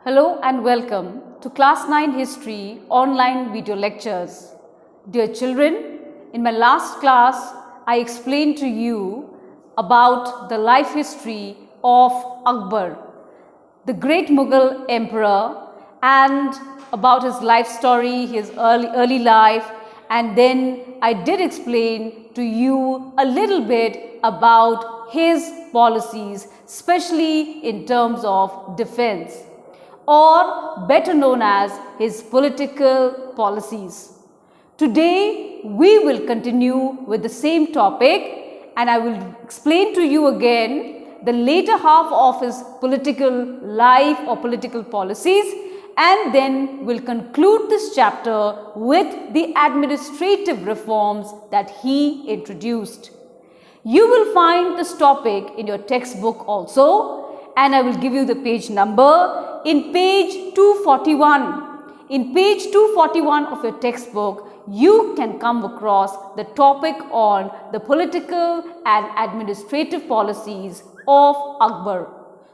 Hello and welcome to Class 9 History online video lectures. Dear children, in my last class, I explained to you about the life history of Akbar, the great Mughal emperor, and about his life story, his early life, and then I did explain to you a little bit about his policies, especially in terms of defense, or better known as his political policies. Today we will continue with the same topic and I will explain to you again the later half of his political life or political policies, and then we'll conclude this chapter with the administrative reforms that he introduced. You will find this topic in your textbook also, and I will give you the page number in page 241. In page 241 of your textbook, you can come across the topic on the political and administrative policies of Akbar.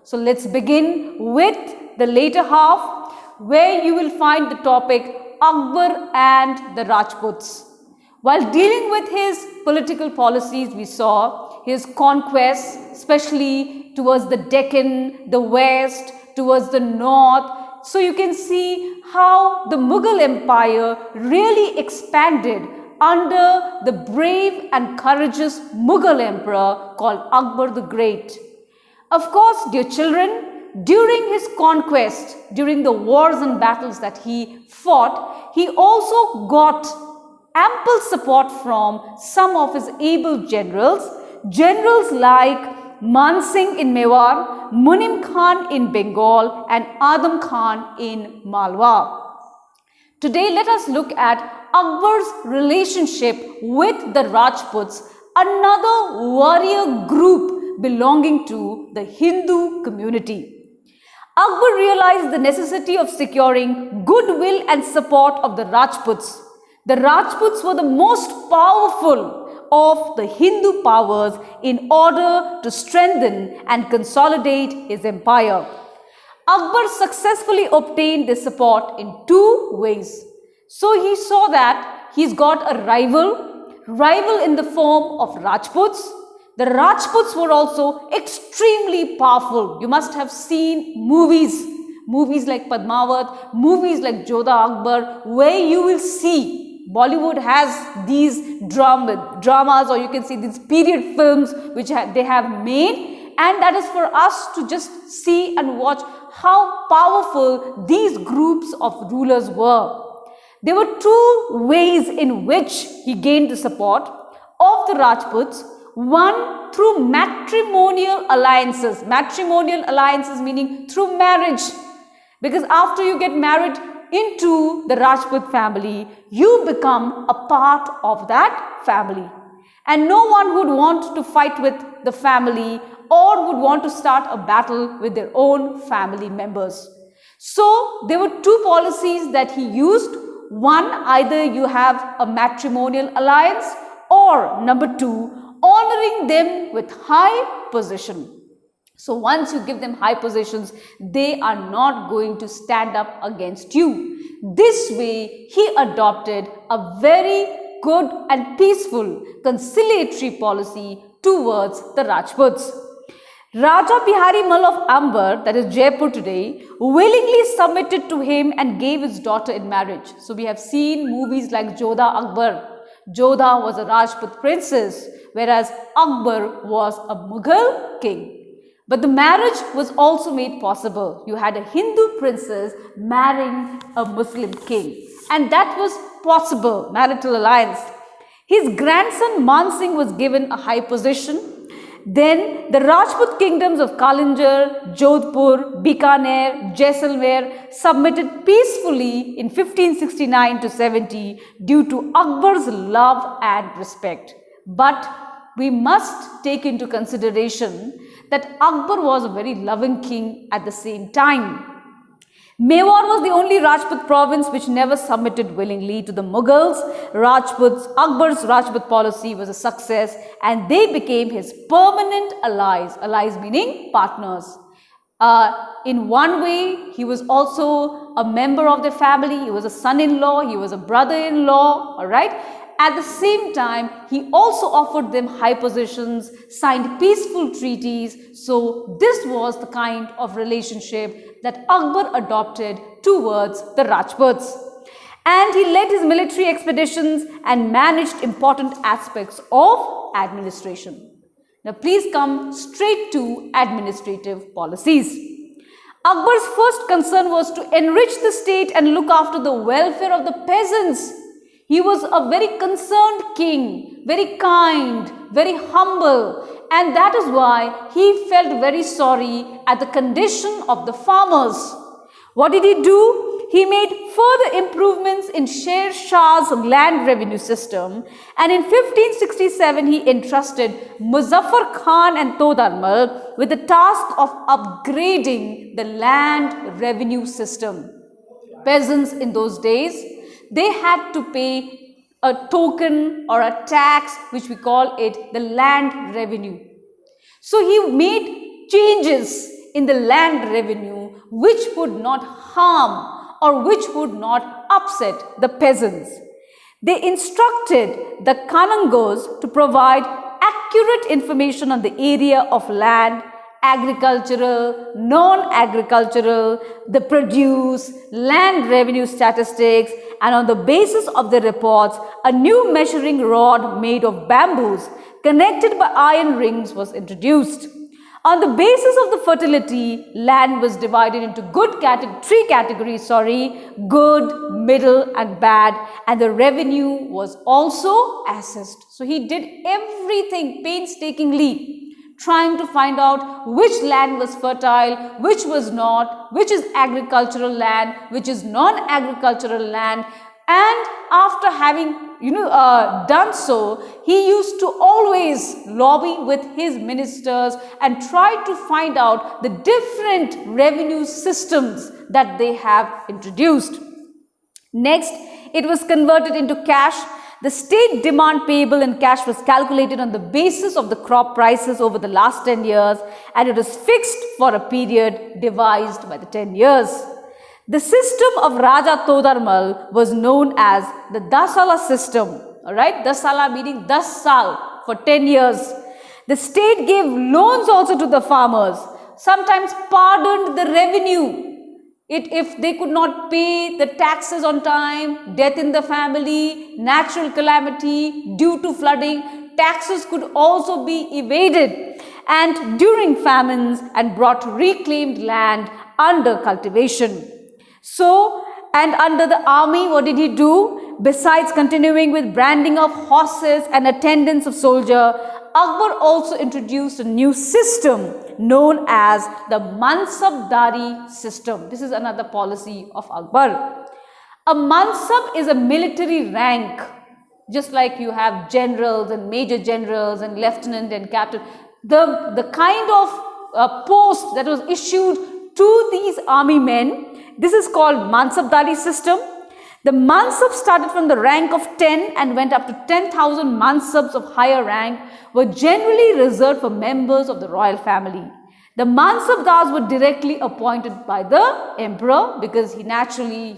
So let's begin with the later half, where you will find the topic Akbar and the Rajputs. While dealing with his political policies, we saw his conquests, especially towards the Deccan, the west, towards the north. So you can see how the Mughal Empire really expanded under the brave and courageous Mughal emperor called Akbar the Great. Of course, dear children, during his conquest, during the wars and battles that he fought, he also got ample support from some of his able generals like Man Singh in Mewar, Munim Khan in Bengal, and Adam Khan in Malwa. Today, let us look at Akbar's relationship with the Rajputs, another warrior group belonging to the Hindu community. Akbar realized the necessity of securing goodwill and support of the Rajputs. The Rajputs were the most powerful of the Hindu powers in order to strengthen and consolidate his empire. Akbar successfully obtained this support in two ways. So he saw that he's got a rival in the form of Rajputs. The Rajputs were also extremely powerful. You must have seen movies like Padmavat, movies like Jodha Akbar, where you will see Bollywood has these dramas, or you can see these period films which they have made, and that is for us to just see and watch how powerful these groups of rulers were. There were two ways in which he gained the support of the Rajputs. One, through matrimonial alliances meaning through marriage, because after you get married into the Rajput family, you become a part of that family, and no one would want to fight with the family or would want to start a battle with their own family members. So there were two policies that he used. One, either you have a matrimonial alliance, or number two, honoring them with high position. So once you give them high positions, they are not going to stand up against you. This way, he adopted a very good and peaceful conciliatory policy towards the Rajputs. Raja Bihari Mal of Amber, that is Jaipur today, willingly submitted to him and gave his daughter in marriage. So we have seen movies like Jodha Akbar. Jodha was a Rajput princess, whereas Akbar was a Mughal king. But the marriage was also made possible. You had a Hindu princess marrying a Muslim king, and that was possible, marital alliance. His grandson Man Singh was given a high position. Then the Rajput kingdoms of Kalinjar, Jodhpur, Bikaner, Jaisalmer submitted peacefully in 1569 to 70 due to Akbar's love and respect. But we must take into consideration that Akbar was a very loving king at the same time. Mewar was the only Rajput province which never submitted willingly to the Mughals. Akbar's Rajput policy was a success, and they became his permanent allies, allies meaning partners. In one way, he was also a member of the family. He was a son-in-law. He was a brother-in-law. All right. At the same time, he also offered them high positions, signed peaceful treaties. So this was the kind of relationship that Akbar adopted towards the Rajputs. And he led his military expeditions and managed important aspects of administration. Now please come straight to administrative policies. Akbar's first concern was to enrich the state and look after the welfare of the peasants. He was a very concerned king, very kind, very humble, and that is why he felt very sorry at the condition of the farmers. What did he do? He made further improvements in Sher Shah's land revenue system, and in 1567 he entrusted Muzaffar Khan and Todarmal with the task of upgrading the land revenue system. Peasants in those days, they had to pay a token or a tax, which we call it the land revenue. So he made changes in the land revenue which would not harm or which would not upset the peasants. They instructed the Kanangos to provide accurate information on the area of land, agricultural, non-agricultural, the produce, land revenue statistics, and on the basis of the reports, a new measuring rod made of bamboos connected by iron rings was introduced. On the basis of the fertility, land was divided into three categories, good, middle and bad, and the revenue was also assessed. So he did everything painstakingly, trying to find out which land was fertile, which was not, which is agricultural land, which is non-agricultural land. And after having done so, he used to always lobby with his ministers and try to find out the different revenue systems that they have introduced. Next, it was converted into cash. The state demand payable in cash was calculated on the basis of the crop prices over the last 10 years, and it was fixed for a period devised by the 10 years. The system of Raja Todarmal was known as the Dasala system. Alright, Dasala meaning 10 Sal for 10 years. The state gave loans also to the farmers, sometimes pardoned the revenue. If they could not pay the taxes on time, death in the family, natural calamity due to flooding, taxes could also be evaded, and during famines, and brought reclaimed land under cultivation. So, and under the army, what did he do? Besides continuing with branding of horses and attendance of soldier, Akbar also introduced a new system known as the Mansabdari system. This is another policy of Akbar. A Mansab is a military rank, just like you have generals and major generals and lieutenant and captain. The kind of post that was issued to these army men, this is called Mansabdari system. The Mansab started from the rank of 10 and went up to 10,000 Mansabs of higher rank were generally reserved for members of the royal family. The Mansabdars were directly appointed by the emperor because he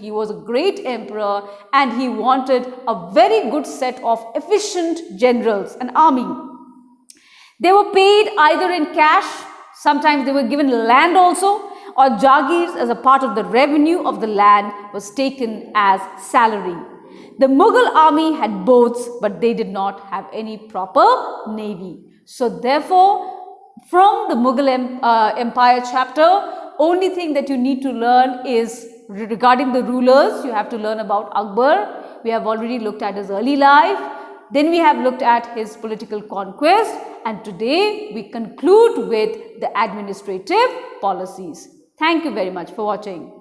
was a great emperor and he wanted a very good set of efficient generals and army. They were paid either in cash, sometimes they were given land also, or jagirs as a part of the revenue of the land was taken as salary. The Mughal army had boats, but they did not have any proper navy. So therefore, from the Mughal Empire chapter, only thing that you need to learn is regarding the rulers. You have to learn about Akbar. We have already looked at his early life. Then we have looked at his political conquest, and today we conclude with the administrative policies. Thank you very much for watching.